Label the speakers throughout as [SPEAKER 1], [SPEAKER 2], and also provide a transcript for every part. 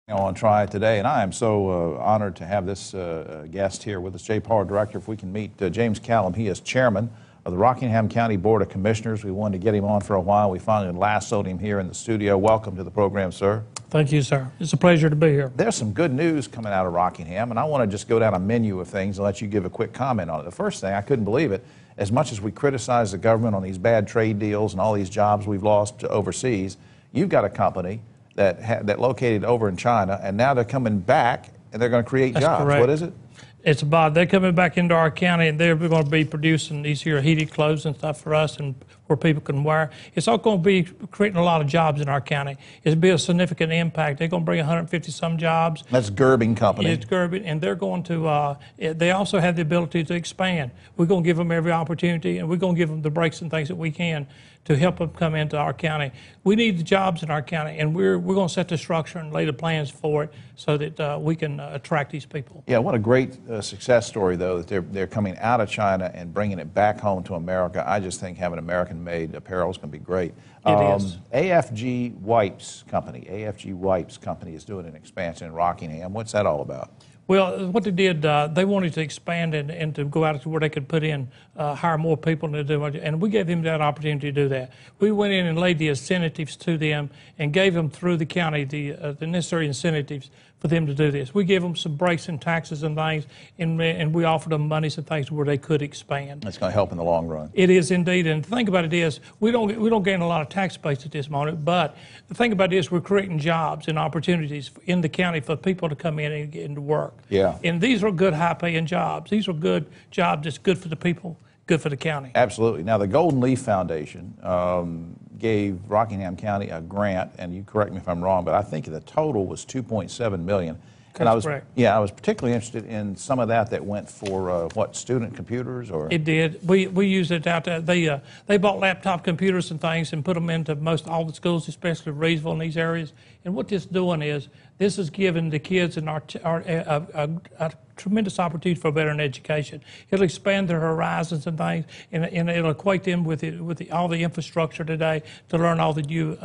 [SPEAKER 1] On Triad today, and I am so honored to have this guest here with us, Jay Parr, Director. If we can meet James Kallam, he is Chairman of the Rockingham County Board of Commissioners. We wanted to get him on for a while. We finally lassoed him here in the studio. Welcome to the program, sir.
[SPEAKER 2] Thank you, sir. It's a pleasure to be here.
[SPEAKER 1] There's some good news coming out of Rockingham, and I want to just go down a menu of things and let you give a quick comment on it. The first thing, I couldn't believe it. As much as we criticize the government on these bad trade deals and all these jobs we've lost overseas, you've got a company that located over in China, and now they're coming back and they're going to create jobs.
[SPEAKER 2] Correct.
[SPEAKER 1] What is it?
[SPEAKER 2] It's about they're coming back into our county, and they're going to be producing these here heated clothes and stuff for us, and where people can wear. It's all going to be creating a lot of jobs in our county. It'll be a significant impact. They're going to bring 150 some jobs.
[SPEAKER 1] That's Gerbing Company.
[SPEAKER 2] It's Gerbing, and they're going to. They also have the ability to expand. We're going to give them every opportunity, and we're going to give them the breaks and things that we can to help them come into our county. We need the jobs in our county, and we're going to set the structure and lay the plans for it so that we can attract these people.
[SPEAKER 1] Yeah, what a great success story, though, that they're coming out of China and bringing it back home to America. I just think having American-made apparel is going to be great.
[SPEAKER 2] It is.
[SPEAKER 1] AFG Wipes Company is doing an expansion in Rockingham. What's that all about?
[SPEAKER 2] Well, what they did, they wanted to expand and to go out to where they could put in, hire more people to do it, and we gave them that opportunity to do that. We went in and laid the incentives to them and gave them through the county the necessary incentives for them to do this. We gave them some breaks in taxes and things, and we offered them monies and things where they could expand.
[SPEAKER 1] That's going to help in the long run.
[SPEAKER 2] It is indeed, and the thing about it is we don't gain a lot of tax base at this moment, but the thing about it is we're creating jobs and opportunities in the county for people to come in and get into work.
[SPEAKER 1] Yeah.
[SPEAKER 2] And these are good high-paying jobs. These are good jobs that's good for the people, good for the county.
[SPEAKER 1] Absolutely. Now, the Golden Leaf Foundation gave Rockingham County a grant, and you correct me if I'm wrong, but I think the total was $2.7 million. And
[SPEAKER 2] That's correct.
[SPEAKER 1] Yeah, I was particularly interested in some of that went for what, student computers or?
[SPEAKER 2] It did. We used it out there. They bought laptop computers and things and put them into all the schools, especially Reedsville and these areas. And what this is doing is this is giving the kids in a tremendous opportunity for a better education. It'll expand their horizons and things, and it'll equate them with all the infrastructure today to learn all the new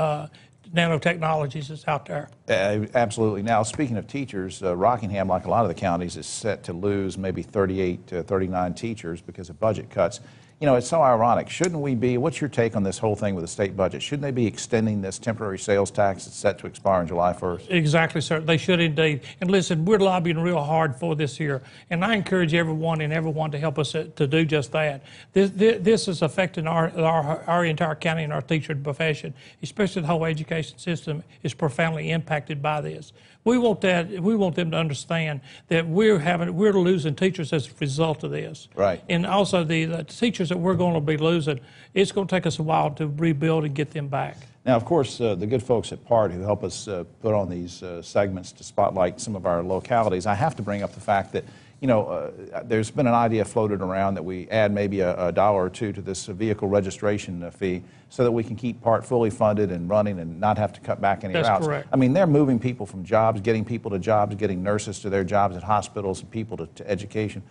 [SPEAKER 2] nanotechnologies that's out there.
[SPEAKER 1] Absolutely. Now, speaking of teachers, Rockingham, like a lot of the counties, is set to lose maybe 38 to 39 teachers because of budget cuts. You know, it's so ironic. Shouldn't we be, what's your take on this whole thing with the state budget? Shouldn't they be extending this temporary sales tax that's set to expire on July 1st?
[SPEAKER 2] Exactly, sir. They should indeed. And listen, we're lobbying real hard for this here. And I encourage everyone to help us to do just that. This is affecting our entire county and our teacher profession, especially the whole education system is profoundly impacted by this. We want them to understand that we're losing teachers as a result of this.
[SPEAKER 1] Right.
[SPEAKER 2] And also the teachers that we're going to be losing, it's going to take us a while to rebuild and get them back.
[SPEAKER 1] Now, of course, the good folks at PART who help us put on these segments to spotlight some of our localities, I have to bring up the fact that, you know, there's been an idea floated around that we add maybe a dollar or two to this vehicle registration fee so that we can keep PART fully funded and running and not have to cut back any routes.
[SPEAKER 2] That's correct.
[SPEAKER 1] I mean, they're moving people from jobs, getting people to jobs, getting nurses to their jobs at hospitals and people to education.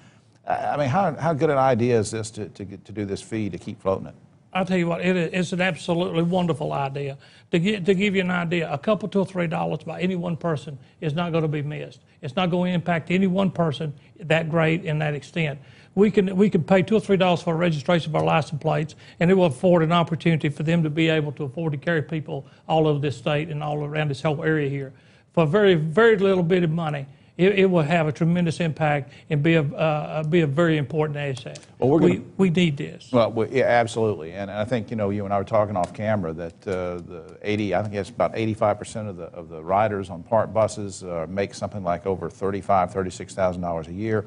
[SPEAKER 1] I mean, how good an idea is this to do this fee to keep floating it?
[SPEAKER 2] I'll tell you what, it's an absolutely wonderful idea. To give you an idea, a couple, $2 or $3 by any one person is not going to be missed. It's not going to impact any one person that great in that extent. We can pay $2 or $3 for a registration of our license plates, and it will afford an opportunity for them to be able to afford to carry people all over this state and all around this whole area here for very, very little bit of money. It will have a tremendous impact and be a very important asset. Well, we need this.
[SPEAKER 1] Well, yeah, absolutely. And I think, you know, you and I were talking off camera that I think it's about 85% of the riders on PART buses make something like over $35,000, $36,000 a year.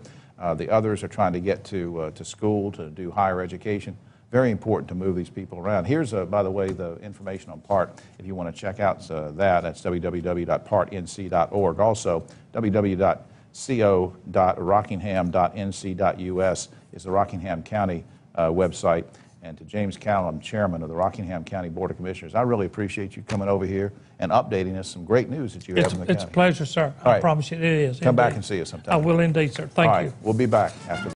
[SPEAKER 1] The others are trying to get to school to do higher education. Very important to move these people around. Here's, by the way, the information on PART. If you want to check out that's www.partnc.org. Also, www.co.rockingham.nc.us is the Rockingham County website. And to James Kallam, Chairman of the Rockingham County Board of Commissioners, I really appreciate you coming over here and updating us some great news that you have in the county.
[SPEAKER 2] It's a pleasure, sir. I promise you it is.
[SPEAKER 1] Come back and see us sometime.
[SPEAKER 2] I will indeed, sir. Thank you.
[SPEAKER 1] We'll be back after